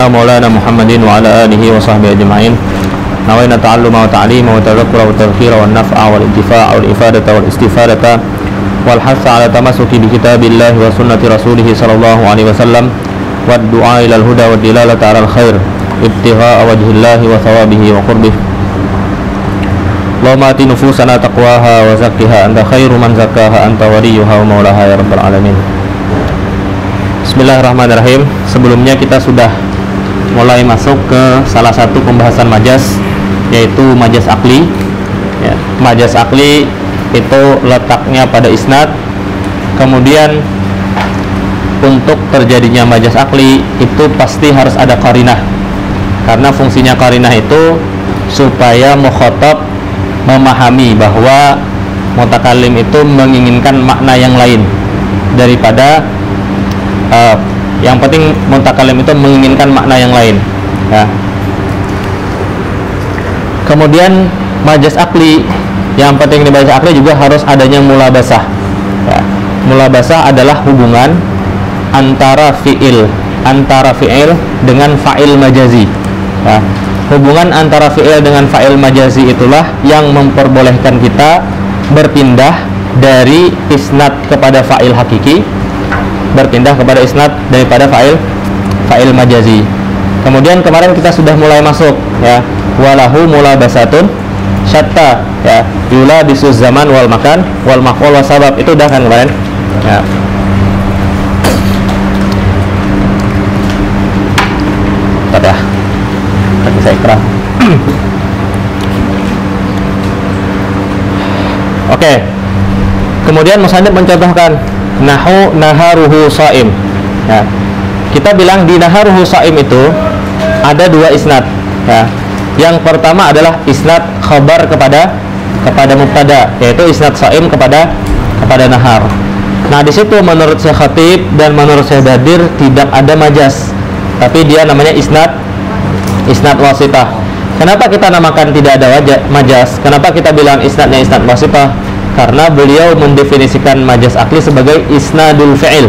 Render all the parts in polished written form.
مولانا محمد وعلى آله وصحبه أجمعين. نوينا التعلم والتعليم والتذكر والتذكير والنفع والانتفاع والإفادة والاستفادة والحث على تمسك بكتاب الله وسنة رسوله صلى الله عليه وسلم والدعاء إلى الهدى والدلالة على الخير ابتغاء وجه الله وثوابه وقربه. اللهم آت نفوسنا تقواها وزكها أنت خير من زكاها أنت وليها ومولاها يا رب العالمين. Bismillahirrahmanirrahim. Sebelumnya kita sudah mulai masuk ke salah satu pembahasan majaz, yaitu majaz akli. Majaz akli itu letaknya pada isnad. Kemudian untuk terjadinya majaz akli itu pasti harus ada qarinah, karena fungsinya qarinah itu supaya mukhatab memahami bahwa mutakallim itu menginginkan makna yang lain daripada yang penting mutakallim itu menginginkan makna yang lain ya. Kemudian majaz akli, yang penting di majaz akli juga harus adanya mulabasah ya. Mulabasah adalah hubungan antara fi'il dengan fa'il majazi ya. Hubungan antara fi'il dengan fa'il majazi itulah yang memperbolehkan kita berpindah dari isnad kepada fa'il hakiki, berpindah kepada isnad daripada fa'il majazi. Kemudian kemarin kita sudah mulai masuk ya, walahu mulabasatun syatta ya, yula bisuz zaman wal makan wal maf'ul was sabab. Itu udah kan kemarin ya. Tada kaki saya kerah. Oke. Kemudian musannif mencontohkan nahu naharuhu shaim ya. Kita bilang di naharuhu shaim itu ada dua isnad ya. Yang pertama adalah isnad khabar kepada mubtada, yaitu isnad shaim kepada nahar. Nah, di situ menurut Syekh Khatib dan menurut Syekh Badir tidak ada majaz, tapi dia namanya isnad wasitah. Kenapa kita namakan tidak ada majaz? Kenapa kita bilang isnadnya isnad wasitah? Karena beliau mendefinisikan majaz akli sebagai isnadul fi'il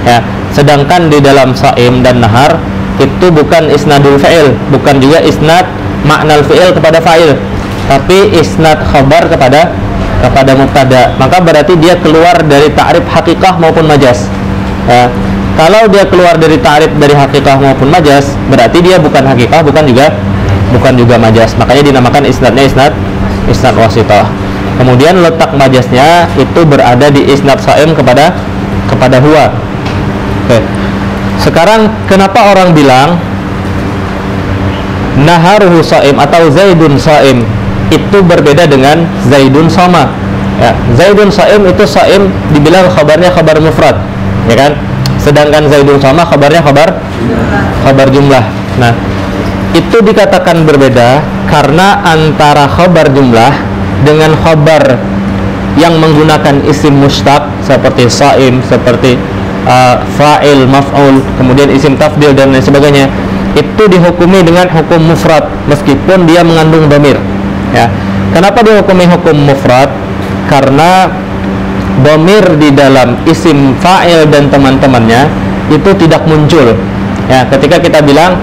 ya. Sedangkan di dalam shaim dan nahar itu bukan isnadul fi'il, bukan juga isnad maknal fi'il kepada fa'il, tapi isnad khabar kepada mubtada. Maka berarti dia keluar dari ta'rif hakikah maupun majaz ya. Kalau dia keluar dari ta'rif dari hakikah maupun majaz, berarti dia bukan hakikah, bukan juga majaz. Makanya dinamakan isnadnya isnad wasitah. Kemudian letak majaznya itu berada di isnad shaim kepada huwa. Oke. Sekarang kenapa orang bilang naharuhu shaim atau zaidun shaim itu berbeda dengan zaidun sama ya. Zaidun shaim itu shaim dibilang khabarnya khabar mufrad ya kan, sedangkan zaidun sama khabarnya khabar jumlah. Nah, itu dikatakan berbeda karena antara khabar jumlah dengan khabar yang menggunakan isim mustaq seperti shaim, seperti fa'il, maf'ul, kemudian isim tafdil dan lain sebagainya, itu dihukumi dengan hukum mufrad meskipun dia mengandung dhamir ya. Kenapa dihukumi hukum mufrad? Karena dhamir di dalam isim fa'il dan teman-temannya itu tidak muncul ya. Ketika kita bilang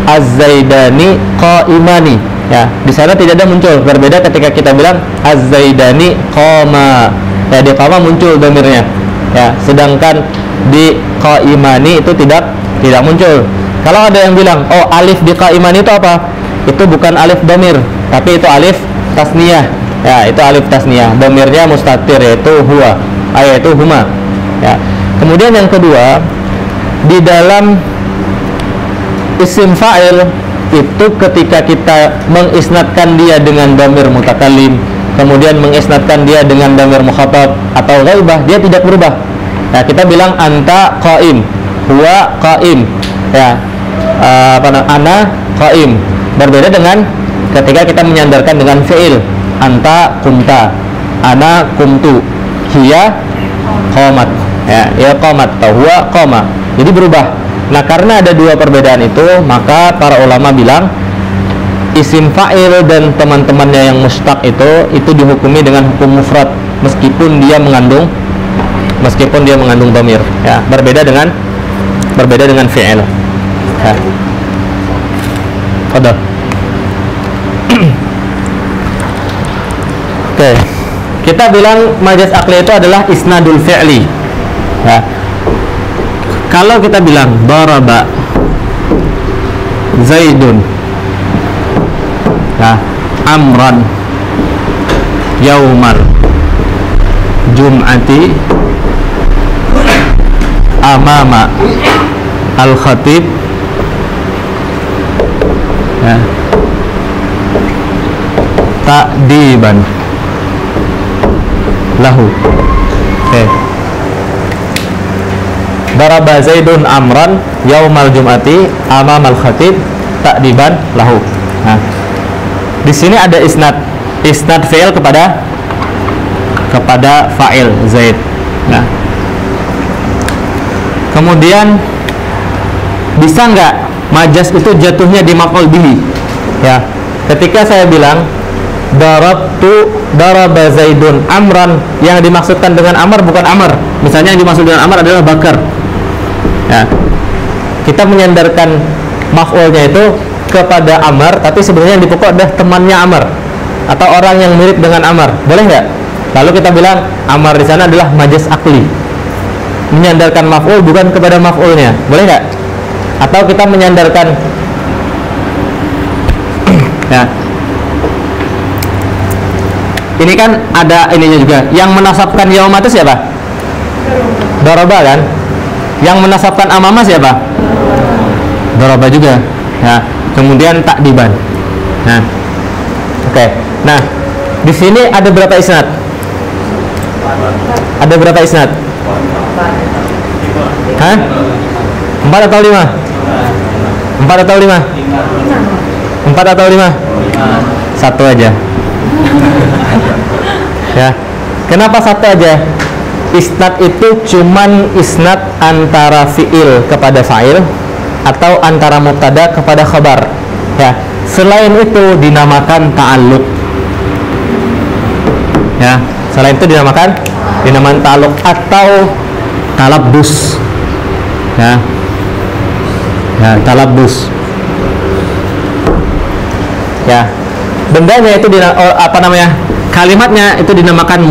az-zaidani qa'imani ya, di sana tidak ada muncul. Berbeda ketika kita bilang az-zaidani qama ya, di qama muncul dhamirnya ya, sedangkan di qa'imani itu tidak muncul. Kalau ada yang bilang, oh alif di qa'imani itu apa? Itu bukan alif dhamir, tapi itu alif tasniyah ya, itu alif tasniyah. Dhamirnya mustatir, yaitu huwa, yaitu huma ya. Kemudian yang kedua, di dalam isim fa'il itu ketika kita mengisnadkan dia dengan dhamir mutakallim, kemudian mengisnadkan dia dengan dhamir mukhatab atau ghaibah, dia tidak berubah. Nah, kita bilang anta qaim, huwa qaim ya, ana qaim. Berbeda dengan ketika kita menyandarkan dengan fi'il, anta kumta, ana kumtu, hiya qamat ya qamat, atau huwa qama. Jadi berubah. Nah, karena ada dua perbedaan itu, maka para ulama bilang isim fa'il dan teman-temannya yang mustaq itu dihukumi dengan hukum mufrad meskipun dia mengandung dhamir ya. Berbeda dengan fi'il ya. Udah. Oke. Kita bilang majaz akli itu adalah isnadul fi'li. Ya. Kalau kita bilang daraba Zaidun, ya, amran yaumal jum'ati amama al-khatib, ya, ta'diban lahu. Oke. Daraba Zaidun amran yaumal jum'ati amamal khatib ta'diban lahu. Nah, di sini ada isnad fi'il kepada fa'il Zaid. Nah, kemudian bisa nggak majas itu jatuhnya di maf'ul bihi? Ya, ketika saya bilang daraba Zaidun amran, yang dimaksudkan dengan amr bukan amr. Misalnya yang dimaksud dengan amr adalah Bakar. Ya, kita menyandarkan maf'ulnya itu kepada amr, tapi sebenarnya yang dipokok adalah temannya amr atau orang yang mirip dengan amr. Boleh nggak? Lalu kita bilang amr di sana adalah majaz akli, menyandarkan maf'ul bukan kepada maf'ulnya. Boleh nggak? Atau kita menyandarkan ya, ini kan ada ininya juga. Yang menasabkan yauma itu siapa? Daraba kan? Yang menasabkan amama siapa? Daraba juga. Nah, kemudian ta'diban. Nah, oke. Nah, di sini ada berapa isnad? Ada berapa isnad? Hah? 4 atau 5? 4 atau 5? 4 atau 5? Satu aja. Ya. Kenapa satu aja? Isnad itu cuman isnad antara fi'il kepada fa'il atau antara mubtada kepada khabar. Ya. Selain itu dinamakan ta'alluq. Ya. Selain itu dinamakan ta'alluq atau talabbus. Ya. Ya, talabbus. Ya. Bendanya itu apa namanya? Kalimatnya itu dinamakan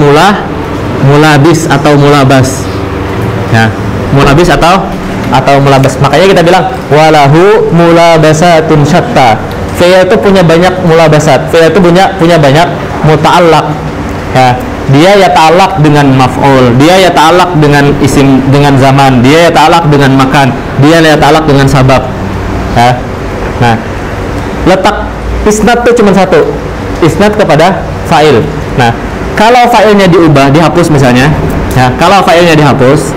mulabis atau mulabas. Ya, mulabis atau mulabas. Makanya kita bilang walahu mulabasatun syatta. Fi'il itu punya banyak mulabasat. Fi'il itu punya banyak muta'allaq. Ya, dia ya ta'allaq dengan maf'ul, dia ya ta'allaq dengan isim, dengan zaman, dia ya ta'allaq dengan makan, dia ya ta'allaq dengan sabab. Ya. Nah, letak isnad itu cuma satu, isnad kepada fa'il. Nah, kalau fa'ilnya diubah, dihapus misalnya, ya, kalau fa'ilnya dihapus,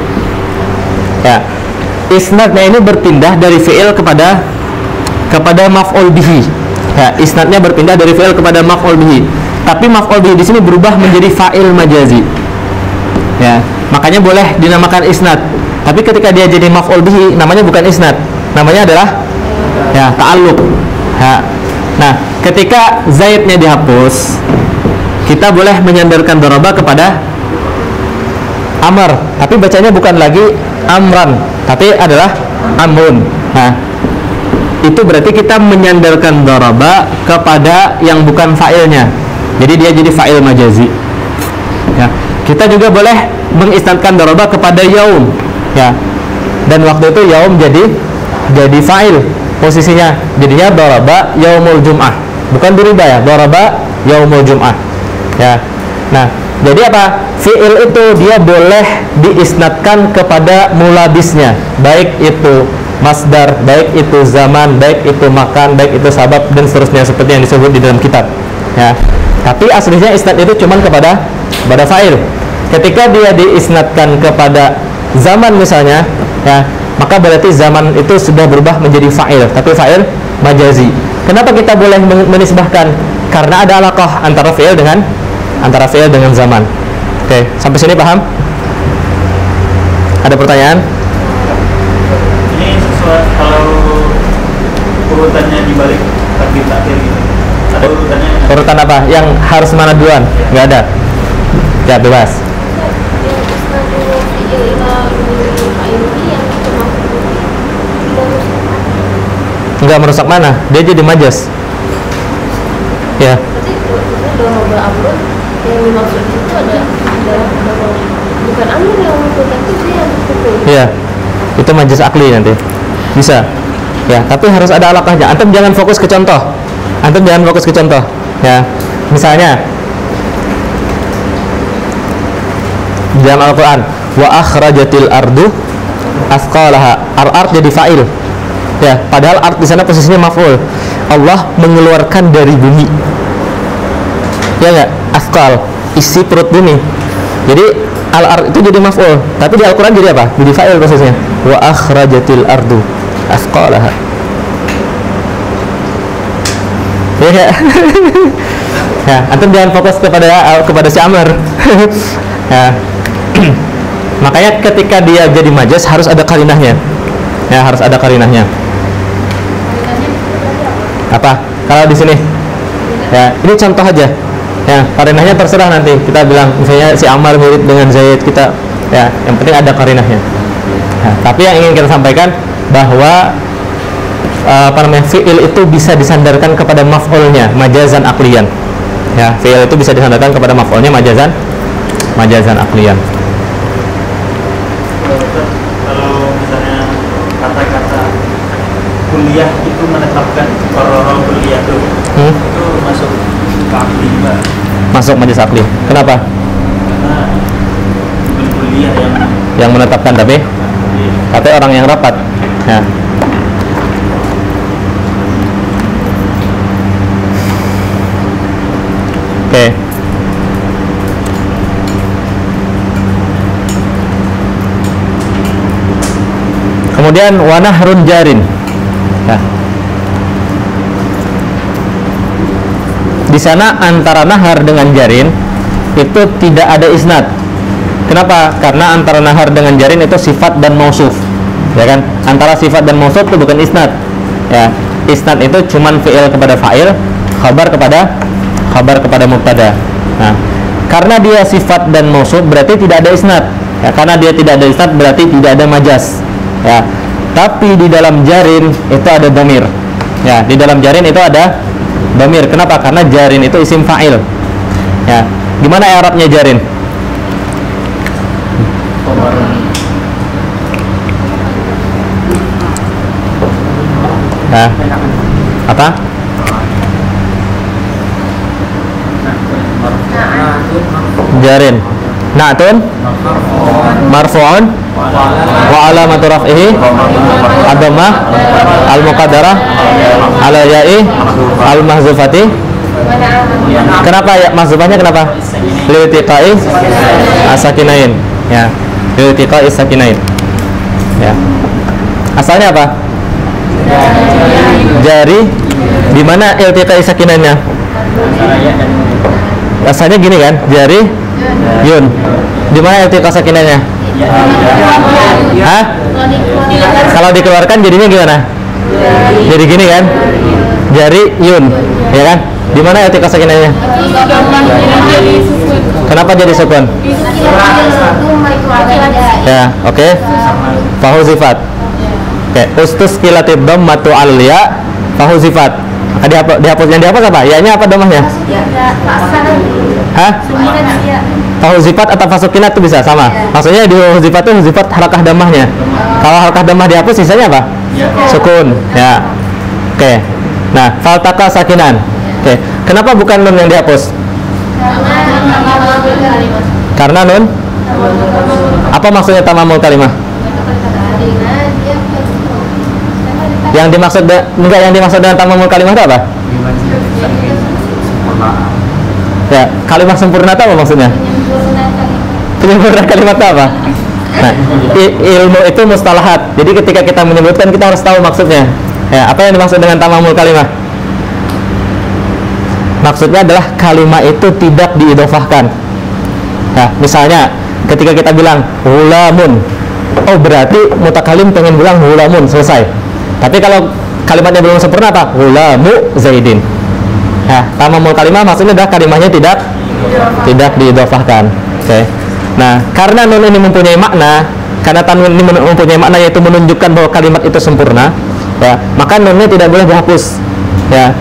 ya, isnadnya ini berpindah dari fi'il kepada maf'ul bihi. Ya, isnadnya berpindah dari fi'il kepada maf'ul bihi. Tapi maf'ul bihi di sini berubah menjadi fa'il majazi. Ya, makanya boleh dinamakan isnad. Tapi ketika dia jadi maf'ul bihi, namanya bukan isnad, namanya adalah ya ta'alluq. Ya. Nah, ketika zaidnya dihapus, kita boleh menyandarkan daraba kepada amr, tapi bacanya bukan lagi amran, tapi adalah amrun. Nah, itu berarti kita menyandarkan daraba kepada yang bukan fa'ilnya. Jadi dia jadi fa'il majazi. Ya, kita juga boleh mengisnadkan daraba kepada yaum. Ya. Dan waktu itu yaum jadi fa'il posisinya. Jadinya daraba yaumul jum'ah. Bukan duriba ya, daraba yaumul jum'ah. Ya. Nah, jadi apa? Fi'il itu dia boleh diisnadkan kepada mulabisnya, baik itu masdar, baik itu zaman, baik itu makan, baik itu sabab, dan seterusnya seperti yang disebut di dalam kitab. Ya. Tapi aslinya isnad itu cuman kepada fa'il. Ketika dia diisnadkan kepada zaman misalnya, ya, maka berarti zaman itu sudah berubah menjadi fa'il, tapi fa'il majazi. Kenapa kita boleh menisbahkan? Karena ada alaqah antara fi'il dengan zaman. Oke, sampai sini paham? Ada pertanyaan? Ini sesuai kalau urutannya dibalik takdir gitu. Ada urutannya? Urutan apa? Yang harus mana duluan? Nggak ada. Ya, bebas. Nggak merusak mana? Dia jadi majas. Ya. Berarti domba amrun yang dimaksud itu ada bukan amrun yang mukul, tapi dia yang pukul. Iya. Itu majas akli nanti. Bisa. Ya, tapi harus ada alaqahnya. Antum jangan fokus ke contoh. Ya. Misalnya dalam Al-Qur'an, wa akhrajatil ardu asqalaha. Al-ard jadi fa'il. Ya, padahal ard di sana posisinya maf'ul. Allah mengeluarkan dari bumi. Ya enggak? Asqal, isi perut bumi. Jadi al-ard itu jadi maf'ul, tapi di Al-Qur'an jadi apa? Jadi fa'il posisinya. Wa akhrajatil ardu asqalaha. Ya. Ya, antum jangan fokus kepada si Amr. Ya. Makanya ketika dia jadi majas harus ada qarinahnya. Ya, harus ada qarinahnya. Apa? Kalau di sini, ya, ini contoh aja. Ya, qarinahnya terserah nanti. Kita bilang misalnya si Ammar mirip dengan Zaid, kita, ya, yang penting ada qarinahnya. Ya, tapi yang ingin kita sampaikan bahwa fi'il itu bisa disandarkan kepada maf'ulnya, majazan aqliyan. Ya, fi'il itu bisa disandarkan kepada maf'ulnya, majazan aqliyan. Kalau misalnya kata-kata kuliah itu menetapkan orang kuliah itu masuk akli juga. Masuk majaz aqli. Kenapa? Karena kuliah yang menetapkan, tapi orang yang rapat. Ya. Oke. Kemudian wanahrun jarin. Ya. Di sana antara nahar dengan jarin itu tidak ada isnad. Kenapa? Karena antara nahar dengan jarin itu sifat dan mausuf. Ya kan? Antara sifat dan mausuf itu bukan isnad. Ya. Isnad itu cuman fi'il kepada fa'il, khabar kepada mubtada. Nah, karena dia sifat dan mausuf berarti tidak ada isnad. Ya, karena dia tidak ada isnad berarti tidak ada majas. Ya. Tapi di dalam jarin itu ada dhamir. Ya, di dalam jarin itu ada dhamir. Kenapa? Karena jarin itu isim fa'il. Ya. Gimana i'rabnya jarin? Ya. Apa? Jarin na'tun marfu'un wa alamatu raf'ihi ad-dhammah al-muqaddarah ala ya'i al-mahzufati. Kenapa ya mahzufannya, kenapa? Li'tiqa'i as-sakinain. Ya, li'tiqa'i as-sakinain. Ya. Asalnya apa? Jari. Di mana iltiqa'i sakinainnya? Asalnya gini kan, jari yun. Di mana iltiqa sakinahnya? Hah? Kalau dikeluarkan jadinya gimana? Jadi gini kan? Jari yun, ya kan? Di mana iltiqa sakinahnya? Kenapa jadi sukun? Ya, oke. Fahu sifat. Oke, ustus kilatid dhammatu al-ya fahu sifat. Dihapus, yang dihapus apa? Ya-nya apa dhammahnya? Hah? Fahu sifat atau fasukinat itu bisa sama. Maksudnya di sifat itu sifat harakah dhammahnya. Kalau harakah dhammah dihapus sisanya apa? Sukun. Ya. Oke. Nah, faltaqa sakinan. Oke. Kenapa bukan nun yang dihapus? Karena nun? Apa maksudnya tamamul kalimah? Yang dimaksud dengan tamamul kalimah itu apa? Ya, kalimat sempurna itu apa maksudnya? Penyempurna kalimat itu apa? Nah, ilmu itu mustalahat. Jadi ketika kita menyebutkan kita harus tahu maksudnya. Ya, apa yang dimaksud dengan tamamul kalimah? Maksudnya adalah kalimat itu tidak diidhofahkan. Nah, misalnya ketika kita bilang hulamun, oh berarti mutakalim pengen bilang hulamun, selesai. Tapi kalau kalimatnya belum sempurna apa? Hulamu Zaidin. Nah, tamamul kalimah maksudnya adalah kalimatnya tidak diidhofahkan. Oke. Nah, karena nun ini mempunyai makna, karena tanwin ini mempunyai makna yaitu menunjukkan bahwa kalimat itu sempurna, ya, maka nunnya tidak boleh dihapus. Ya,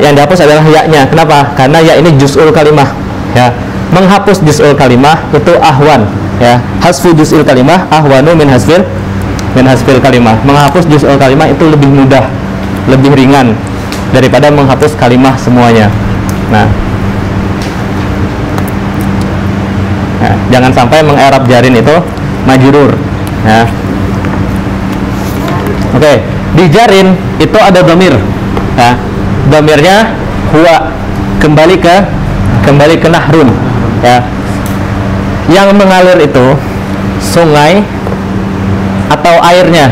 yang dihapus adalah ya-nya. Kenapa? Karena ya ini juz'ul kalimah. Ya, menghapus juz'ul kalimah itu ahwan. Ya, hasfu juz'ul kalimah ahwanu min hasfil kalimah. Menghapus juz'ul kalimah itu lebih mudah, lebih ringan daripada menghapus kalimah semuanya. Nah, jangan sampai mengerab jarin itu majrur. Ya. Oke, di jarin itu ada dhamir. Ya. Dhamirnya huwa, kembali ke nahrun. Ya. Yang mengalir itu sungai atau airnya?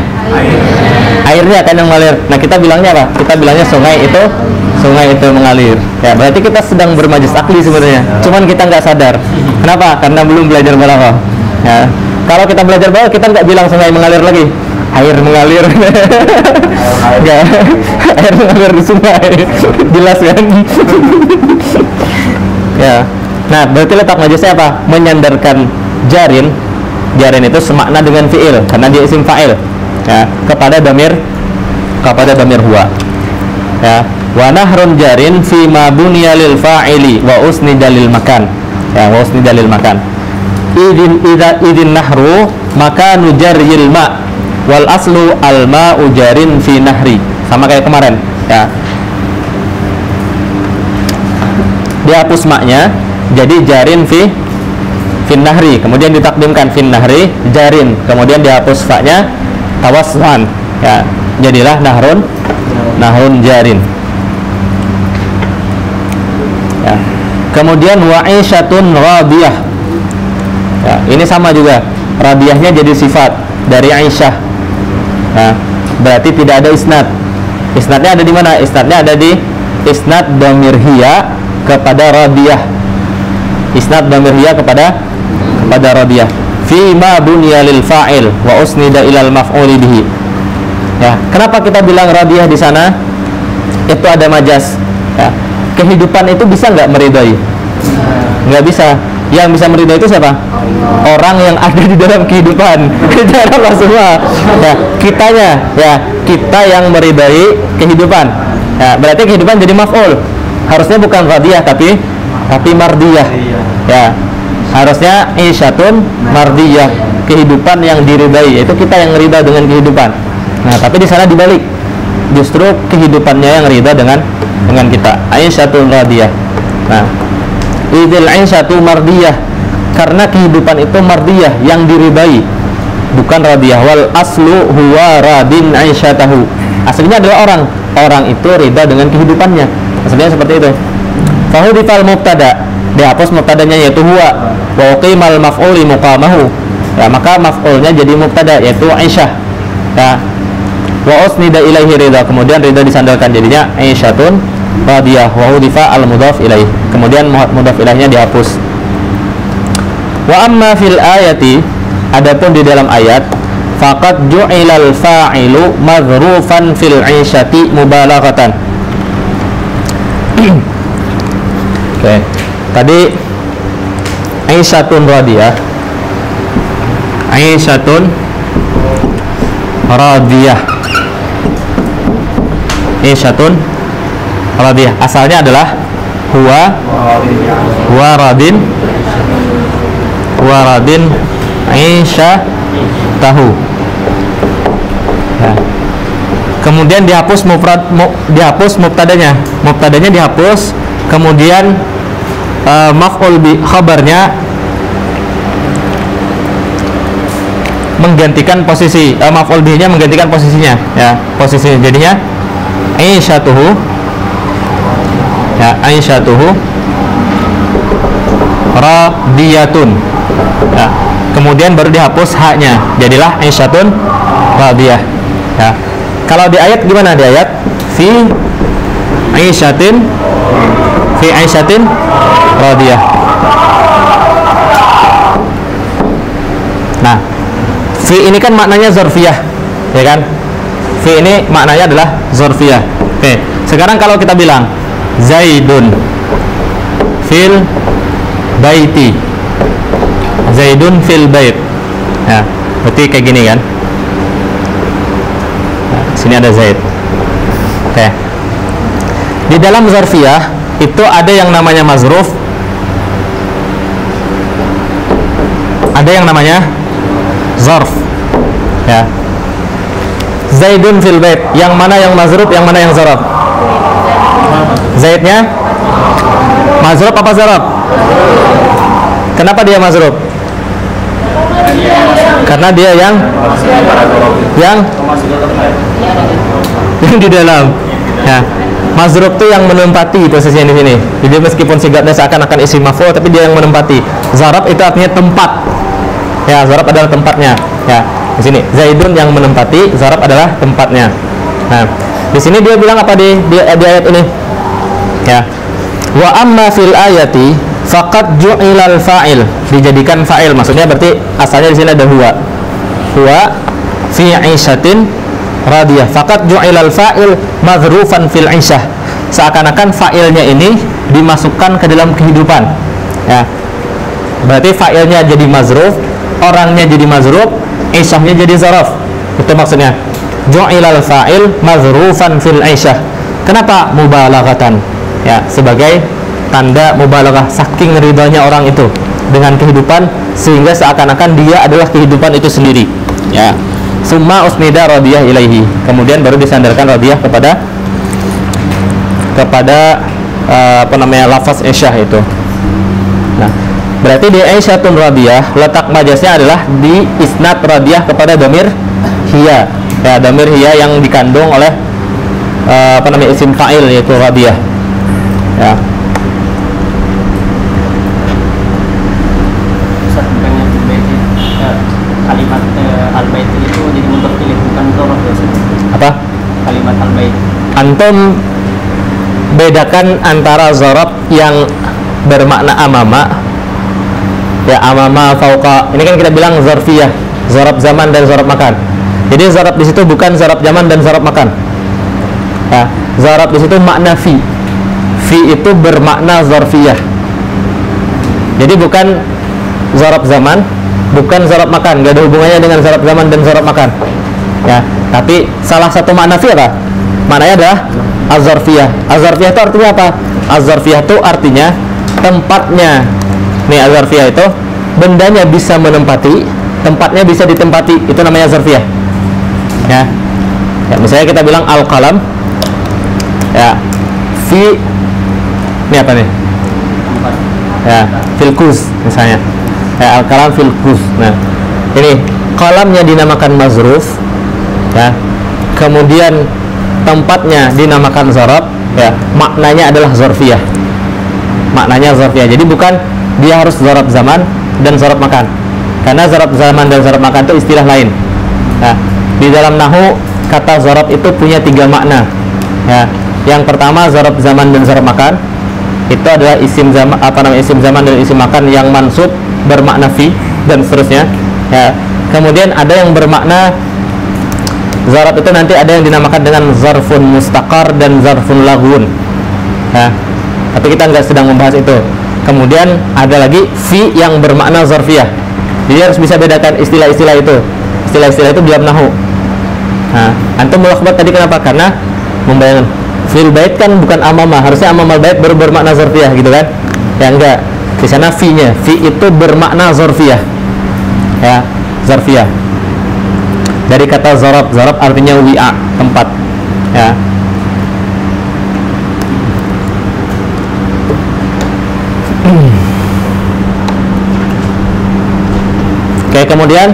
Airnya kan yang mengalir. Nah, kita bilangnya apa? Kita bilangnya sungai itu mengalir. Ya, berarti kita sedang bermajlis akli sebenarnya. Cuman kita nggak sadar. Kenapa? Karena belum belajar balaghah. Ya. Kalau kita belajar balaghah, kita nggak bilang sungai mengalir lagi. Air mengalir. Nggak. Air mengalir di sungai. Jelas kan? Ya. Nah, berarti letak majlisnya apa? Menyandarkan jarin. Jarin itu semakna dengan fi'il karena dia isim fa'il. Ya, kepada dhamir huwa. Ya, wa nahrun jarin fi ma buniya lil fa'ili wa usnida lil makan. Ya, wa usnida lil makan. Idin nahru makanu jaril ma wal aslu al ma'u jarin fi nahri. Sama kayak kemarin, ya. Dihapus maknya jadi jarin fi nahri, kemudian ditakdimkan fin nahri jarin, kemudian dihapus fa-nya tawassuan, ya, jadilah nahrun jarin. Ya. Kemudian wa'isyatun radiyah. Ya, ini sama juga, radiyahnya jadi sifat dari Aisyah. Ya, berarti tidak ada isnad. Isnadnya ada di mana? Isnadnya ada di isnad dhamir hiya kepada radiyah. Isnad dhamir hiya kepada radiyah. Fi ma bunya lil fa'il wa usnida ilal maf'uli bihi. Ya, kenapa kita bilang radiyah di sana? Itu ada majas. Ya. Kehidupan itu bisa nggak meridai? Nggak bisa. Yang bisa meridai itu siapa? Orang yang ada di dalam kehidupan. Kita Allah semua. Ya, kitanya, ya, kita yang meridai kehidupan. Ya, berarti kehidupan jadi maf'ul. Harusnya bukan radiyah tapi mardiyah. Ya. Harusnya isyatun mardiyah, kehidupan yang diridai, yaitu kita yang rida dengan kehidupan. Nah, tapi di sana dibalik, justru kehidupannya yang rida dengan kita. Isyatun radiyah. Nah, idil isyatu mardiyah, karena kehidupan itu mardiyah, yang diridai, bukan radiyah. Wal aslu huwa radin isyatahu. Aslinya adalah orang itu rida dengan kehidupannya. Aslinya seperti itu. Fahudifal mubtada, dihapus mubtadanya yaitu huwa, wa uqimal maf'uli muqamahu. Ya, maka maf'ulnya jadi mubtada yaitu Aisyah. Ya. Wa usnida ilaihi ridha, kemudian ridha disandarkan jadinya Aisyatun radiyah wa hudifa al mudhaf ilaih. Kemudian mudhaf ilaihnya dihapus. Wa amma fil ayati, adapun di dalam ayat, faqad ju'ilal fa'ilu madhrufan fil 'isyati mubalaghatan. Oke. Tadi Aisyatun radiyah. Aisyatun radiyah. Aisyatun radiyah. Asalnya adalah huwa radin Aisyah tahu. Ya. Kemudian dihapus mubtadanya. Mubtadanya dihapus, kemudian maf'ul bi khabarnya menggantikan posisi, maf'ul bihi-nya menggantikan posisinya, ya, posisinya jadinya Aisyatuhu, ya, Aisyatuhu radiyatun, ya. Kemudian baru dihapus haknya, jadilah Aisyatun radiyah. Ya. Kalau di ayat gimana? Di ayat fi Aisyatin radiyah. Nah, fi ini kan maknanya zarfiyah, ya kan? Fi ini maknanya adalah zarfiyah. Oke, sekarang kalau kita bilang Zaidun fil baiti, Zaidun fil bait, ya, berarti kayak gini kan? Nah, Sini ada Zaid. Oke. Di dalam zarfiyah itu ada yang namanya mazruf, ada yang namanya zarf. Ya. Zaidun fil bait. Yang mana yang mazruf, yang mana yang zarf? Zaidnya mazruf apa zarf? Kenapa dia mazruf? Karena dia yang di dalam. Ya. Mazruf itu yang menempati posisinya di sini. Jadi meskipun sigatnya seakan-akan isim maf'ul, tapi dia yang menempati. Zarab itu artinya tempat. Ya, zarab adalah tempatnya. Ya, di sini Zaidun yang menempati, zarab adalah tempatnya. Nah, di sini dia bilang apa di ayat ini? Ya. Wa amma fil ayati faqad ju'ilal fa'il, dijadikan fa'il, maksudnya berarti asalnya di sini ada huwa fi 'ishatin radiyah, faqad ju'ilal fa'il madhrufan fil 'ishah, seakan-akan fa'ilnya ini dimasukkan ke dalam kehidupan. Ya, berarti fa'ilnya jadi mazruf, orangnya jadi mazruf, 'ishahnya jadi zaraf. Itu maksudnya ju'ilal fa'il madhrufan fil 'ishah. Kenapa? Mubalaghatan, ya, sebagai tanda mubalaghah, saking ridhonya orang itu dengan kehidupan sehingga seakan-akan dia adalah kehidupan itu sendiri. Ya. Summa usnida radiyah ilaihi, kemudian baru disandarkan radiyah kepada lafaz isyah itu. Nah, berarti di isyatun radiyah letak majasnya adalah di isnad radiyah kepada damir hiya. Ya, damir hiya yang dikandung oleh isim fa'il yaitu radiyah. Ya. Kalimat al-bait itu jadi mutafil bukan dzaraf ya. Apa? Kalimat al-bait. Antum bedakan antara zarab yang bermakna amama, ya, amama, fauqa. Ini kan kita bilang zarfiyah, zarab zaman dan zarab makan. Jadi zarab di situ bukan zarab zaman dan zarab makan. Ya, zarab di situ makna fi. Fi itu bermakna zarfiyah. Jadi bukan zarab zaman, bukan zarab makan, gak ada hubungannya dengan zarab zaman dan zarab makan. Ya, tapi salah satu makna fi apa? Maknanya adalah az-zarfiyah. Az-zarfiyah itu artinya apa? Az-zarfiyah itu artinya tempatnya. Nih, az-zarfiyah itu bendanya bisa menempati, tempatnya bisa ditempati. Itu namanya zarfiyah. Ya. Ya, misalnya kita bilang al-qalam. Ya. Fi, ini apa nih? Ya, filkus misalnya. Ya, al-qalam filkus. Nah, ini qalamnya dinamakan mazruf. Ya. Kemudian tempatnya dinamakan zarab, ya, maknanya adalah zarfiyah. Maknanya zarfiyah. Jadi bukan dia harus zarab zaman dan zarab makan. Karena zarab zaman dan zarab makan itu istilah lain. Nah, di dalam nahwu kata zarab itu punya 3 makna. Ya. Yang pertama zarab zaman dan zarab makan. Itu adalah isim zaman, isim zaman dan isim makan yang mansub bermakna fi dan seterusnya. Ya. Kemudian ada yang bermakna zarab itu nanti ada yang dinamakan dengan zarfun mustaqar dan zarfun laghun. Ya. Tapi kita nggak sedang membahas itu. Kemudian ada lagi fi yang bermakna zarfiyah. Jadi harus bisa bedakan istilah-istilah itu. Istilah-istilah itu dalam nahwu. Nah, antum mulakbat tadi kenapa? Karena membayangkan fil bait kan bukan amama, harusnya amamal bait baru bermakna zarfiyah gitu kan? Ya enggak. Di sana fi-nya, fi itu bermakna zarfiyah. Ya, zarfiyah. Dari kata zarab, zarab artinya wi'a, tempat. Ya. Oke, kemudian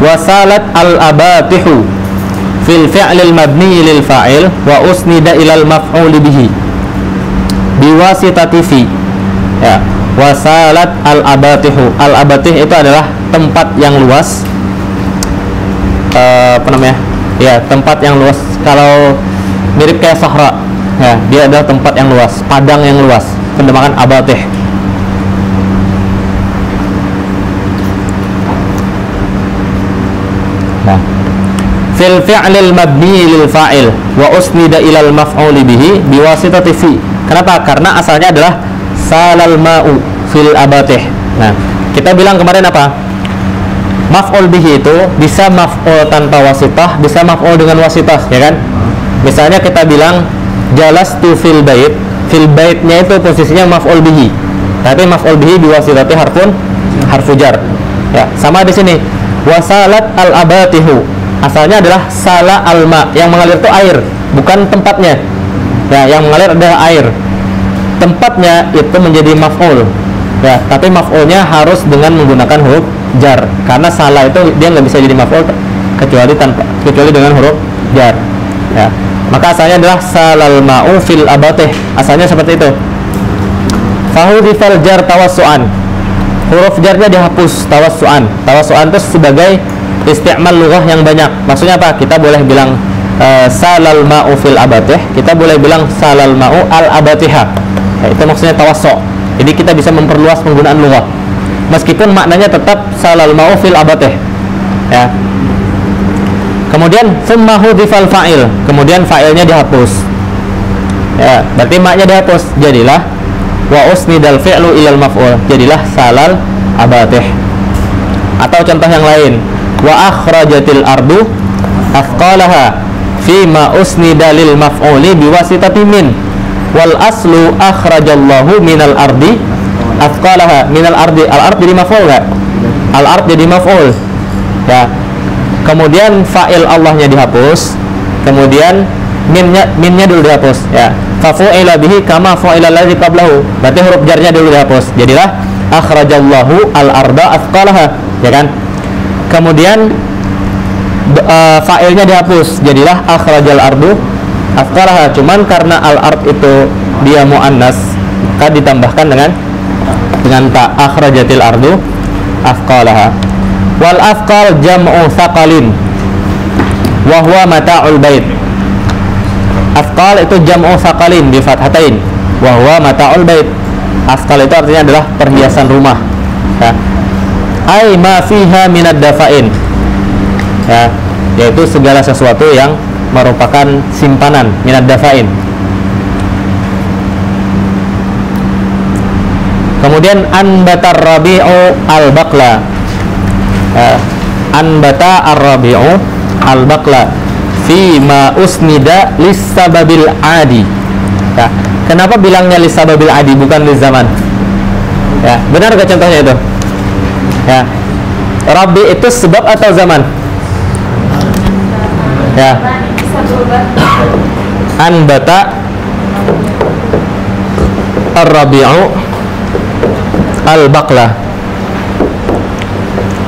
wasalat al-abatihu fil fi'lil mabni lil fa'il wa usnida ilal maf'ul bihi biwasitati fi. Ya, wasalat al-abatihu. Al-abatih itu adalah tempat yang luas. Ya, tempat yang luas. Kalau mirip kayak sahra, ya, dia adalah tempat yang luas, padang yang luas. Dinamakan abatih. Nah, fil fi'lil mabni lil fa'il wa usnida ilal maf'ul bihi biwasitati fi. Kenapa? Karena asalnya adalah salal ma'u fil abatih. Nah, kita bilang kemarin apa? Maf'ul bihi itu bisa maf'ul tanpa wasitah, bisa maf'ul dengan wasitah, ya kan? Misalnya kita bilang jalastu fil bait, fil baitnya itu posisinya maf'ul bihi, tapi maf'ul bihi biwasitati harfu jar. Ya, sama di sini. Wasalat al-abatihu, asalnya adalah sala alma, yang mengalir itu air, bukan tempatnya. Ya, yang mengalir adalah air. Tempatnya itu menjadi maf'ul. Ya, tapi maf'ulnya harus dengan menggunakan huruf jar, karena salah itu dia nggak bisa jadi maf'ul kecuali dengan huruf jar. Ya, maka asalnya adalah salal ma'u fil abatih, asalnya seperti itu. Fahudhifal jar tawassu'an, huruf jarnya dihapus tawassu'an. Tawassu'an itu sebagai isti'mal lughah yang banyak. Maksudnya apa? Kita boleh bilang salal ma'u fil abatih, kita boleh bilang salal ma'u al abatiha. Ya, itu maksudnya tawassu'. Jadi kita bisa memperluas penggunaan lughah meskipun maknanya tetap salal ma'u fil abatih. Ya. Kemudian summa hudhifal fa'il, kemudian fa'ilnya dihapus. Ya, berarti maknya dihapus. Jadilah wa usnidal fi'lu ilal maf'ul, jadilah salal abatih. Atau contoh yang lain, wa akhrajatil ardu athqalaha fi ma usnida lil maf'uli biwasitati min, wal aslu akhrajallahu minal ardi athqalaha. Minal ardi, al ard jadi maf'ul enggak? Al ard jadi maf'ul. Ya. Kemudian fa'il Allahnya dihapus, kemudian minnya dulu dihapus. Ya. Fafu'ila bihi kama fu'ila allazi qablahu, berarti huruf jarnya dulu dihapus. Jadilah akhrajallahu al-arda athqalaha, ya kan? Kemudian fa'ilnya dihapus, jadilah akhrajal ardu athqalaha. Cuman karena al-ard itu dia muannas, maka ditambahkan dengan ta, akhrajatil ardu athqalaha. Wal athqal jam'u thaqalin wa huwa mata'ul bait. Athqal itu jam'u thaqalin bi fathatain wa huwa mata'ul bait. Athqal itu artinya adalah perhiasan rumah. Ya. Ai ma fiha minad dafa'in. Ya, yaitu segala sesuatu yang merupakan simpanan, minad dafa'in. Kemudian anbatar rabi'u al-baqla. Anbata ar-rabi'u al-baqla fi ma usnida lis-sababil adi. Ya, kenapa bilangnya lis-sababil adi bukan liz-zaman? Ya, benar gak contohnya itu? Ya. Rabi itu sebab atau zaman? Ya. Anbata ar-rabi'u al-baqla.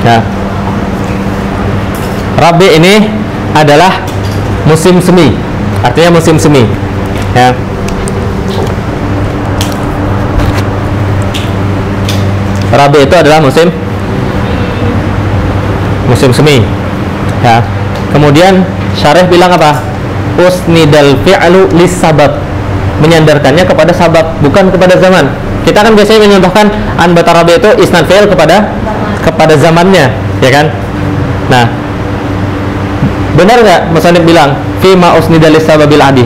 Ya. Rabi ini adalah musim semi, artinya musim semi. Ya. Rabi itu adalah musim semi. Ya. Kemudian syarih bilang apa? Usnidal fi'lu lis sabab, menyandarkannya kepada sabab, bukan kepada zaman. Kita kan biasanya menyontohkan anbata rabi itu isnad fi'il kepada zamannya, ya kan? Nah, benar nggak musannif bilang fi ma usnida lis sababil adi?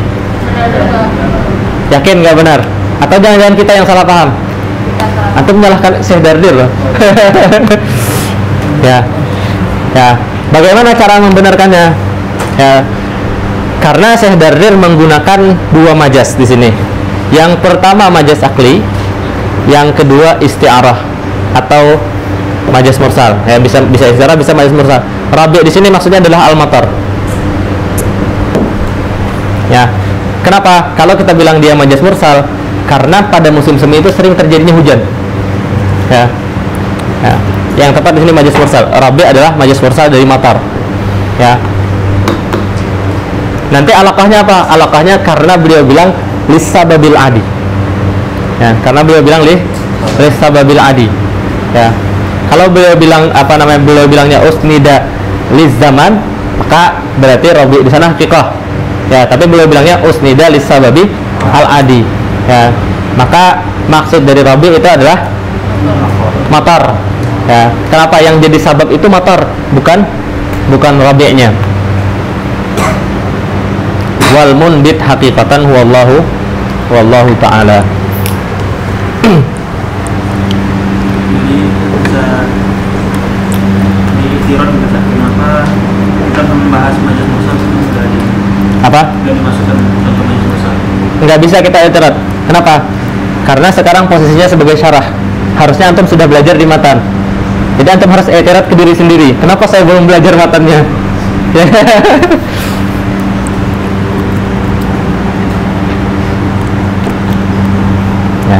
Yakin nggak benar? Atau jangan-jangan kita yang salah paham? Antum menyalahkan Syekh Dardir loh. Ya. Ya, bagaimana cara membenarkannya? Ya, karena Syekh Dardir menggunakan dua majas di sini. Yang pertama majas akli, yang kedua isti'arah atau majas mursal. Ya, bisa isti'arah, bisa majas mursal. Rabi' di sini maksudnya adalah al-matar. Ya. Kenapa? Kalau kita bilang dia majas mursal, karena pada musim semi itu sering terjadinya hujan. Ya. Ya. Yang tepat di sini majas mursal. Rabi' adalah majas mursal dari matar. Ya. Nanti alaqahnya apa? Alaqahnya karena beliau bilang lisababil adi. Ya, karena beliau bilang lisababil adi. Ya. Kalau beliau bilang beliau bilangnya usnida liz zaman, maka berarti rabi' di sana fiqh. Ya, tapi beliau bilangnya usnida lisababi al adi. Ya. Maka maksud dari rabi' itu adalah matar. Ya, kenapa yang jadi sabab itu matar, bukan rabi'nya. Wal munbit haqiqatan wallahu ta'ala. Jadi bisa di Apa? Nggak dimasukkan contoh majelis besar. Nggak bisa kita i'tirad. Kenapa? Karena sekarang posisinya sebagai syarah. Harusnya antum sudah belajar di matan. Jadi antum harus i'tirad ke diri sendiri. Kenapa saya belum belajar matannya? Ya.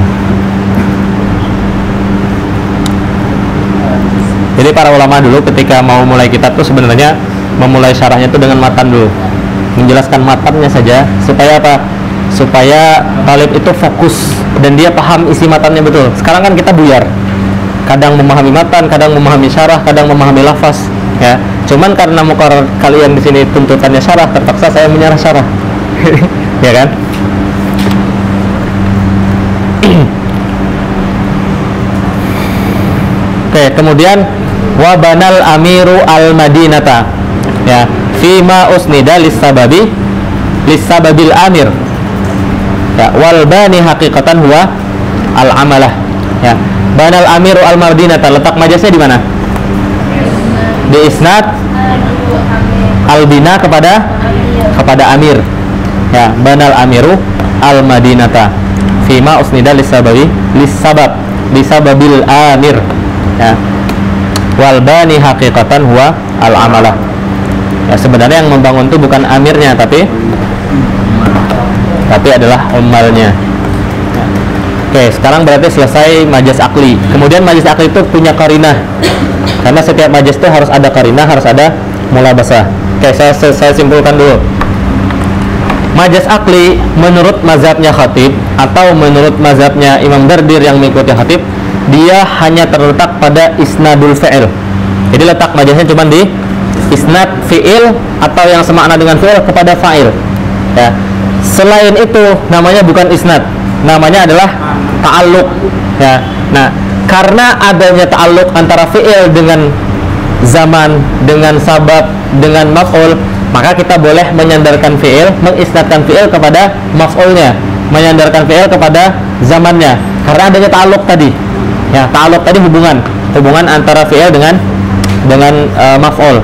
Jadi para ulama dulu ketika mau mulai kitab tuh sebenarnya memulai syarahnya itu dengan matan dulu, menjelaskan matannya saja supaya apa? Supaya talib itu fokus dan dia paham isi matannya betul. Sekarang kan kita buyar, kadang memahami matan, kadang memahami syarah, kadang memahami lafaz, ya. Cuman karena muqarrar kalian di sini tuntutannya syarah, terpaksa saya menyarah syarah, ya kan? Oke, kemudian wa banal amiru al madinata, ya, fima usnida lis-sababil amir, ya, wal bani haqiqatan huwa al amalah, ya. Banal amiru al madinata, letak majasnya di mana? Di isnad al bina kepada amir, ya. Banal amiru al madinata fima usnida lisababil amir, ya. Wal bani haqiqatan huwa al amalah, ya. Sebenarnya yang membangun itu bukan amirnya tapi adalah umalnya. Oke, sekarang berarti selesai majaz akli. Kemudian majaz akli itu punya qarinah, karena setiap majaz itu harus ada qarinah, harus ada mulabasah. Oke, saya simpulkan dulu. Majaz akli menurut mazhabnya Khatib atau menurut mazhabnya Imam Dardir yang mengikuti Khatib, dia hanya terletak pada isnadul fi'il. Jadi letak majaznya cuma di isnad fi'il atau yang semakna dengan fi'il kepada fa'il, ya. Selain itu namanya bukan isnad, namanya adalah ta'alluq, ya. Nah, karena adanya ta'alluq antara fi'il dengan zaman, dengan sabab, dengan maf'ul, maka kita boleh menyandarkan fi'il, mengisnadkan fi'il kepada maf'ulnya, menyandarkan fi'il kepada zamannya, karena adanya ta'alluq tadi. Ya, ta'alluq tadi hubungan antara fi'il dengan maf'ul.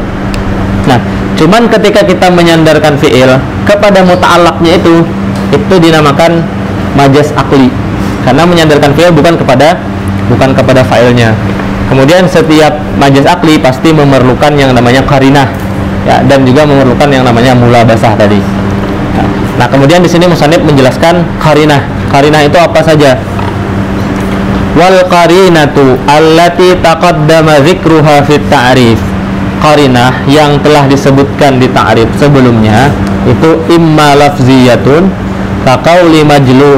Nah, cuman ketika kita menyandarkan fi'il kepada muta'allaqnya itu dinamakan majaz akli, karena menyandarkan fi'il bukan kepada fa'ilnya. Kemudian setiap majaz akli pasti memerlukan yang namanya qarinah, ya, dan juga memerlukan yang namanya mulabasah tadi. Nah, kemudian di sini musannif menjelaskan qarinah. Qarinah itu apa saja? Wal qarinatu allati taqaddama dzikruha fit ta'rif. Qarinah yang telah disebutkan di ta'rif sebelumnya itu imma lafziyatun kaqauli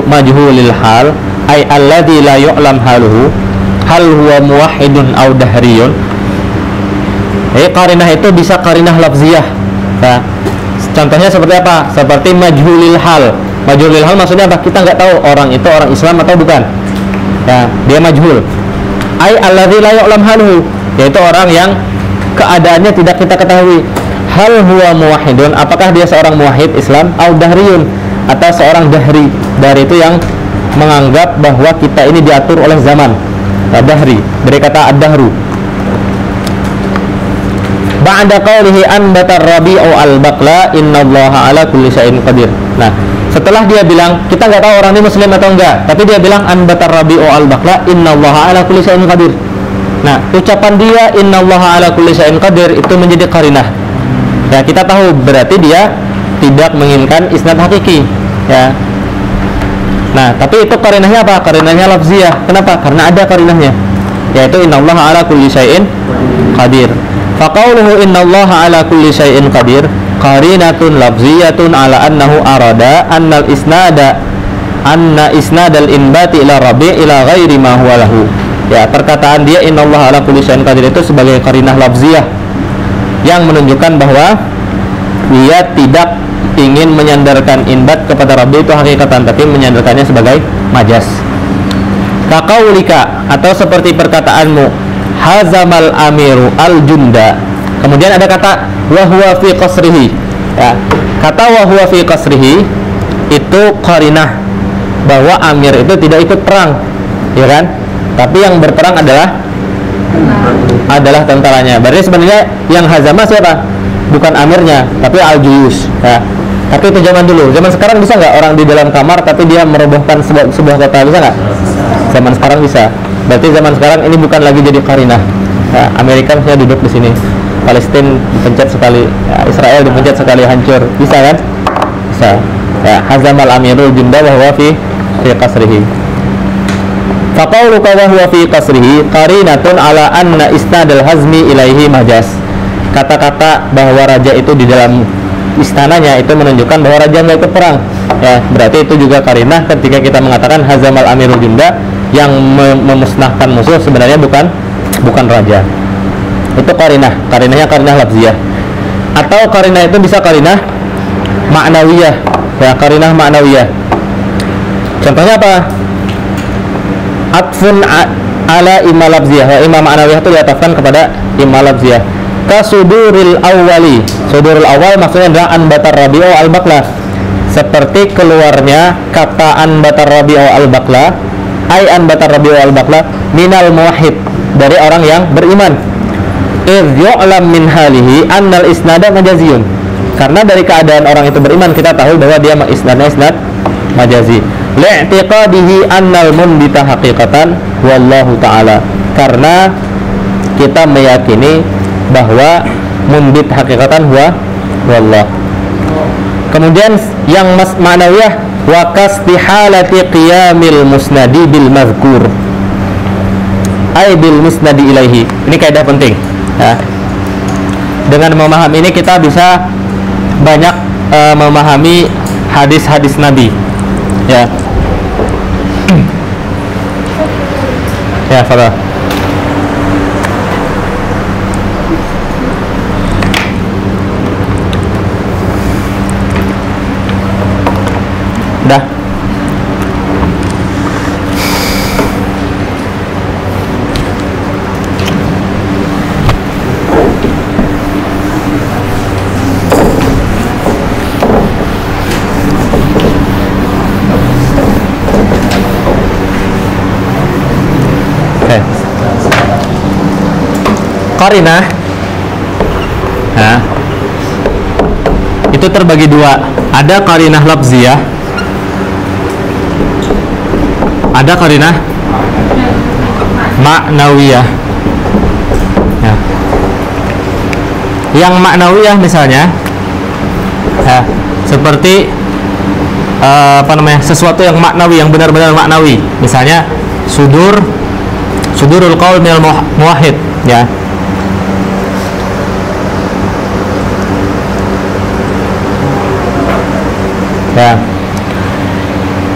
majhulil hal ay alladzi la yu'lam haluhu hal huwa muwahhidun aw dahriyun. Qarinah itu bisa qarinah lafziyah. Nah, contohnya seperti apa? Seperti majhulil hal. Majhulil hal maksudnya apa? Kita nggak tahu orang itu orang Islam atau bukan. Ya, dia majhul. Ai alladzi la yu'lam haluhu, yaitu orang yang keadaannya tidak kita ketahui. Hal huwa muwahhidun, apakah dia seorang muwahhid Islam, au dahriyun, atau seorang dahri. Dahri itu yang menganggap bahwa kita ini diatur oleh zaman. Nah, dahri dari kata ad-dahru. Ba'da qawlihi anbatar rabi'u al-baqla innallaha ala kulli syai'in qadir. Nah, setelah dia bilang, kita nggak tahu orang ini muslim atau enggak, tapi dia bilang anbatar rabi'u al-baqla innallaha ala kulli syai'in qadir. Nah, ucapan dia innallaha ala kulli syai'in qadir itu menjadi qarinah. Ya, kita tahu berarti dia tidak menginginkan isnad hakiki, ya. Nah, tapi itu qarinahnya apa? Qarinahnya lafziyah. Kenapa? Karena ada qarinahnya, yaitu innallaha ala kulli syai'in qadir. Faqauluhu innallaha ala kulli syai'in qadir qarinatun lafziyatun ala annahu arada anna isnadal inbati ila rabi' ila ghairi ma huwa lahu. Ya, perkataan dia innallaha ala kulli syai'in qadir itu sebagai qarinah lafziyah yang menunjukkan bahwa dia tidak ingin menyandarkan inbat kepada Rabbi itu hakikatan, tapi menyandarkannya sebagai majas. Kaqaulika, atau seperti perkataanmu, hazamal amiru al-junda. Kemudian ada kata wa huwa fi qasrihi. Ya, kata wa huwa fi qasrihi itu qarinah bahwa amir itu tidak ikut perang, ya kan? Tapi yang berperang adalah tentaranya. Berarti sebenarnya yang hazama siapa? Bukan amirnya, tapi al-juyus, ya. Tapi itu zaman dulu. Zaman sekarang bisa nggak orang di dalam kamar tapi dia merobohkan sebuah kota, bisa nggak? Zaman sekarang bisa. Berarti zaman sekarang ini bukan lagi jadi qarinah. Nah, Amerika misalnya duduk di sini, Palestina dipencet sekali, ya, Israel dipencet sekali hancur, bisa kan? Bisa. Ya, hazamal amirul junda wa huwa fi qasrihi. Faqauluka wa huwa fi qasrihi qarinatun ala anna isnadal hazmi ilaihi majaz. Kata-kata bahwa raja itu di dalam istananya itu menunjukkan bahwa raja nggak ikut perang. Ya, berarti itu juga qarinah ketika kita mengatakan hazamal amirul junda, yang memusnahkan musuh sebenarnya bukan raja. Itu qarinahnya qarinah lafziyah. Atau qarinah itu bisa qarinah ma'nawiyah. Ya, qarinah ma'nawiyah. Contohnya apa? Atfun ala imma lafziyah. Ya, imma ma'nawiyah itu diatafkan kepada imma lafziyah. Kasuduril awwali. Sudurul awal maksudnya adalah anbatar rabi'u al-baqla. Seperti keluarnya kata anbatar rabi'u al-baqla, ay anbatar rabi'u al-baqla minal muwahhid, dari orang yang beriman. Idh yu'lam min halihi annal isnada majaziyun. Karena dari keadaan orang itu beriman kita tahu bahwa dia isnad majazi. Li'tiqadihi annal munbita haqiqatan wallahu ta'ala. Karena kita meyakini bahwa munbit hakikatan wallah. Kemudian yang ma'nawiyah wa kastihalati qiyamil musnadi bil mazkur, ay bil musnadi ilaihi. Ini kaidah penting ya. Dengan memahami ini kita bisa banyak memahami hadis-hadis Nabi ya. Ya, Farah. Dah. Qarinah itu terbagi dua. Ada qarinah lafziyah, ada qarinah ma'nawiyah ya. Yang ma'nawiyah misalnya ya, seperti sesuatu yang maknawi, yang benar-benar maknawi. Misalnya sudurul qaul minal muwahhid ya. Ya.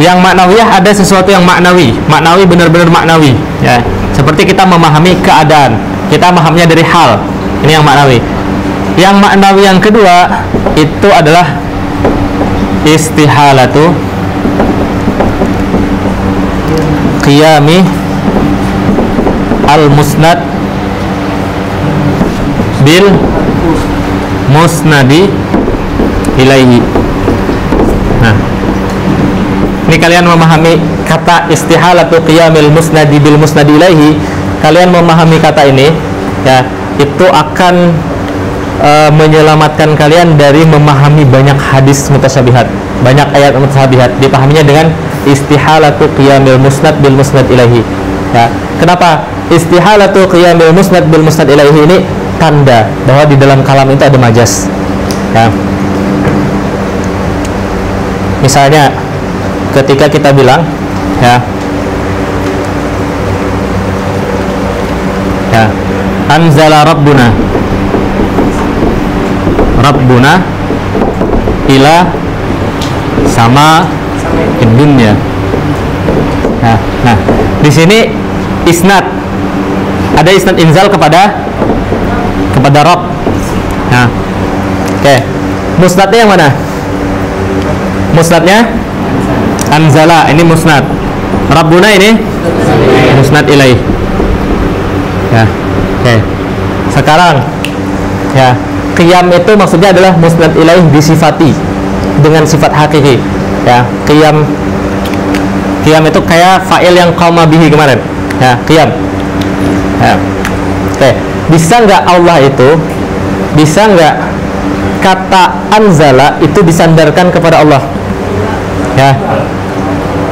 Yang maknawiyah ada sesuatu yang maknawi benar-benar maknawi ya. Seperti kita memahami keadaan, kita memahaminya dari hal. Ini yang maknawi. Yang maknawi yang kedua itu adalah istihalatu qiyami al-musnad bil musnadi ilaihi. Nah, ini kalian memahami kata istihalatu qiyamil musnadi bil musnadi ilaihi, kalian memahami kata ini ya, itu akan menyelamatkan kalian dari memahami banyak hadis mutasyabihat, banyak ayat mutasyabihat. Dipahaminya dengan istihalatu qiyamil musnad bil musnad ilaihi ya. Kenapa? Istihalatu qiyamil musnad bil musnad ilaihi ini tanda bahwa di dalam kalam itu ada majaz ya. Misalnya ketika kita bilang ya anzala rabbuna ila sama dunya. Nah, di sini isnad, ada isnad inzal kepada Rabb. Nah, oke. Musnadnya yang mana? Musnadnya anzala, ini musnad. Rabbuna ini musnad ilaih ya. Oke. Sekarang ya, qiyam itu maksudnya adalah musnad ilaih disifati dengan sifat hakiki ya. Qiyam itu kayak fa'il yang qama bihi kemarin ya, qiyam ya. Oke. Bisa nggak Allah itu, bisa nggak kata anzala itu disandarkan kepada Allah. Ya.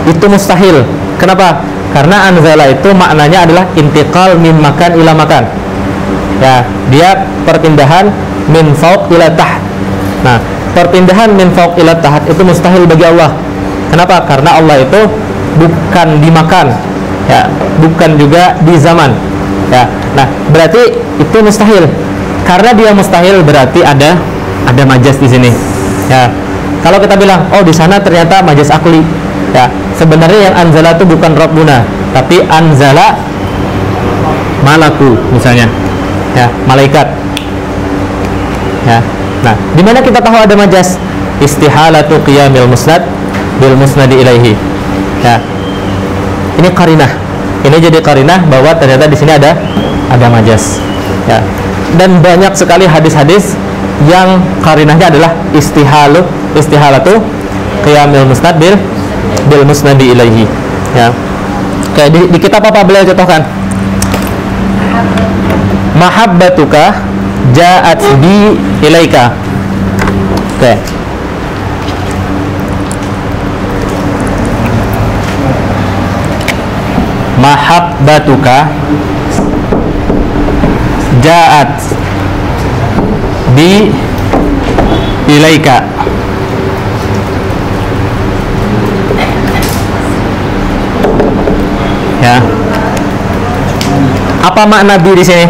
Itu mustahil. Kenapa? Karena anzala itu maknanya adalah intiqal min makan ila makan. Ya, dia perpindahan min fauq ila taht. Nah, perpindahan min fauq ila taht itu mustahil bagi Allah. Kenapa? Karena Allah itu bukan dimakan, ya, bukan juga di zaman. Ya. Nah, berarti itu mustahil. Karena dia mustahil berarti ada majaz di sini. Ya. Kalau kita bilang, oh di sana ternyata majaz akli. Ya, sebenarnya yang anzala itu bukan Rabbuna, tapi anzala malaku misalnya. Ya, malaikat. Ya. Nah, di mana kita tahu ada majaz? Istihalatu qiyamil musnad bil musnadi ilaihi. Ya. Ini qarinah. Ini jadi qarinah bahwa ternyata di sini ada majaz. Ya. Dan banyak sekali hadis-hadis yang qarinahnya adalah istihalatu qiyamil musnad bil musnadi ilaihi. Ya. Kayak di kitab apa beliau contohkan? Mahabbatuka ja'at bi ilaika. Oke. Mahabbatuka ja'at bi ilaika. Ya. Apa makna bi di sini?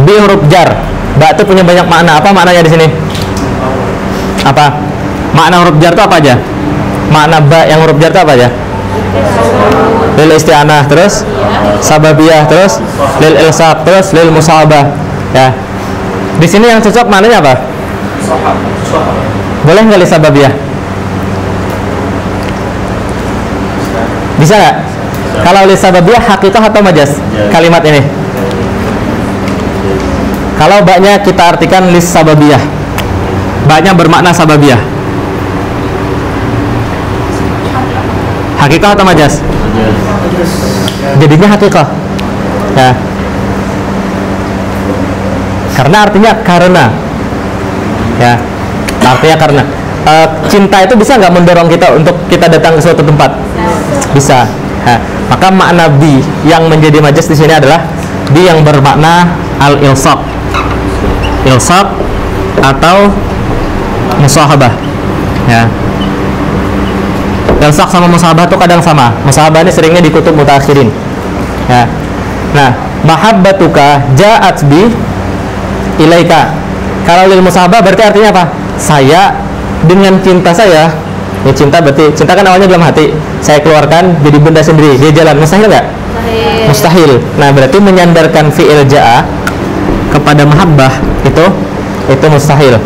Bi huruf jar. Ba itu punya banyak makna. Apa maknanya di sini? Apa? Makna huruf jar itu apa aja? Makna ba yang huruf jar itu apa aja? Lil isti'anah, terus sababiyah, terus lil ilsaq, terus lil musabah. Ya. Di sini yang cocok maknanya apa? Boleh nggak lil sababiyah? Bisa nggak? Kalau lil sababiyah hakikah atau majaz? Kalimat ini. Kalau baknya kita artikan lis sababiyah, baknya bermakna sababiyah. Hakikah atau majaz? Jadinya hakikah. Ya. Karena artinya karena. Ya. Artinya karena. Cinta itu bisa nggak mendorong kita untuk kita datang ke suatu tempat? Bisa. Ya. Maka makna bi yang menjadi majaz di sini adalah bi yang bermakna al-ilsaq. Ilsaq atau musahabah. Ya. Ilsaq sama musahabah itu kadang sama. Musahabah ini seringnya di kutub mutakhirin. Ya. Nah, mahabbatuka ja'at bi ilaika. Kalau lil musahabah berarti artinya apa? Saya dengan cinta saya. Ya, cinta berarti cinta kan awalnya dalam hati. Saya keluarkan jadi benda sendiri. Dia jalan. Mustahil nggak? Mustahil. Nah, berarti menyandarkan fi'il ja'a kepada mahabbah itu mustahil.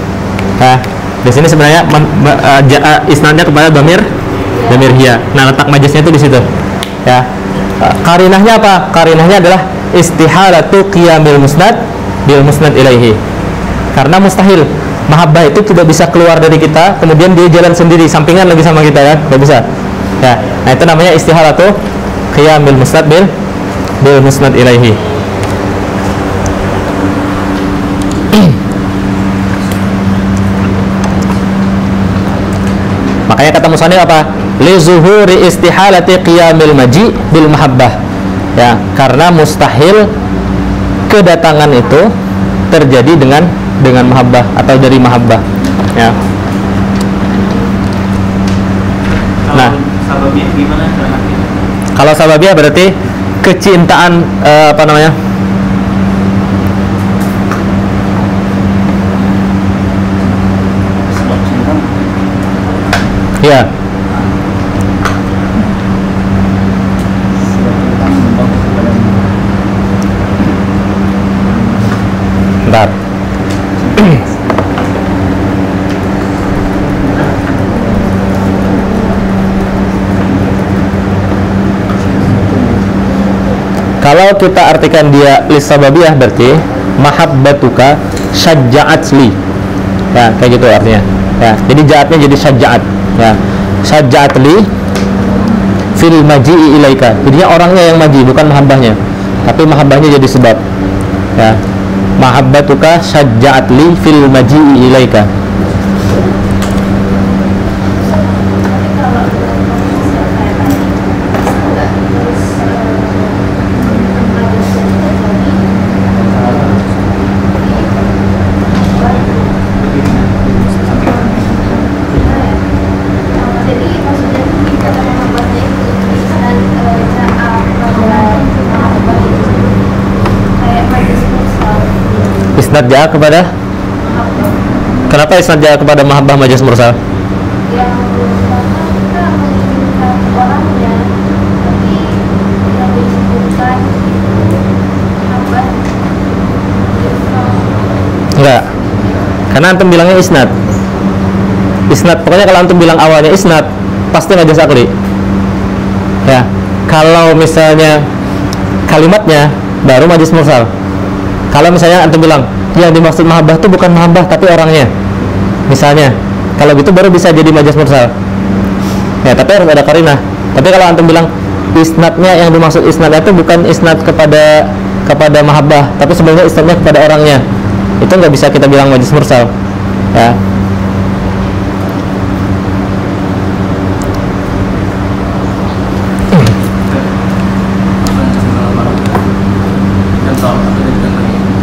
Nah, di sini sebenarnya isnadnya kepada dhamir hiya. Nah, letak majaznya itu di situ. Ya. Qarinahnya apa? Qarinahnya adalah istihalatu qiyamil musnad bil musnad ilaihi. Karena mustahil mahabbah itu tidak bisa keluar dari kita, kemudian dia jalan sendiri, sampingan lagi sama kita kan? Tidak bisa. Ya. Nah, itu namanya istihalatu qiyamil musnad bil musnad ilaihi. Makanya kata musannif apa? Li zuhuri istihalati qiyamil maji bil mahabbah. Ya, karena mustahil kedatangan itu terjadi dengan mahabbah atau dari mahabbah. Ya. Nah, sababiyah gimana? kalau sababiyah berarti kecintaan apa namanya? Ya. Bentar. Kalau kita artikan dia lisababiyah berarti mahabbatuka syajja'atli. Ya, kayak gitu artinya. Ya, jadi ja'atnya jadi syajja'at. Ya, syajja'atli fil maji'i ilaika. Jadinya orangnya yang maji, bukan mahabbahnya. Tapi mahabbahnya jadi sebab. Ya. mahabbatuka syajja'at li fil maji'i ilaika. Isnad ja'a kepada, kenapa isnad ja'a kepada mahabbah majaz mursal? yang kita menginginkan orangnya, tapi yang disebutkan sahabat Enggak, karena antum bilangnya isnad. Isnad, pokoknya kalau antum bilang awalnya isnad, pasti majaz akli. Ya, kalau misalnya kalimatnya baru majaz mursal. Kalau misalnya antum bilang yang dimaksud mahabbah itu bukan mahabbah tapi orangnya, misalnya, kalau gitu baru bisa jadi majaz mursal. Ya, tapi harus ada qarinah. Tapi kalau antum bilang isnadnya, yang dimaksud isnadnya itu bukan isnad kepada mahabbah, tapi sebenarnya isnadnya kepada orangnya, itu nggak bisa kita bilang majaz mursal. Ya.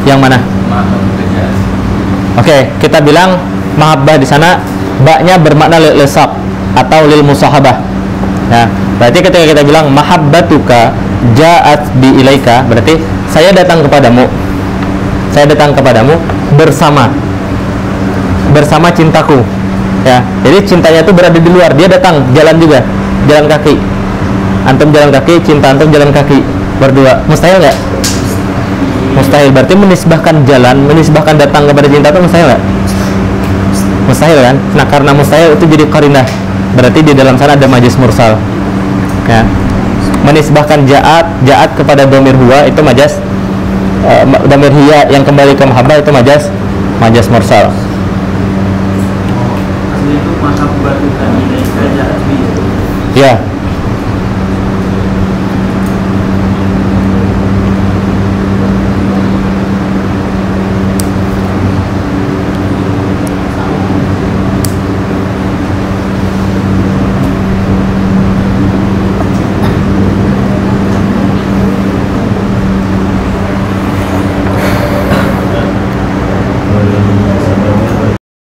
Yang mana? Oke, kita bilang mahabbah di sana baknya bermakna lil ilsaq atau lil musahabah. Nah, berarti ketika kita bilang mahabbatuka ja'at bi ilaika, berarti saya datang kepadamu. Saya datang kepadamu bersama cintaku. Ya, jadi cintanya itu berada di luar, dia datang jalan juga, jalan kaki. Antum jalan kaki, cinta antum jalan kaki berdua. Mustahil nggak? Mustahil. Berarti menisbahkan jalan, menisbahkan datang kepada cinta itu mustahil nggak? Mustahil kan? Nah, karena mustahil itu jadi qarinah. Berarti di dalam sana ada majaz mursal. Ya. Menisbahkan ja'at kepada dhamir huwa itu majaz, dhamir hiya yang kembali ke mahabbah itu majaz mursal. Asli itu mahabbatuka ilaika ja'at bi. Ya.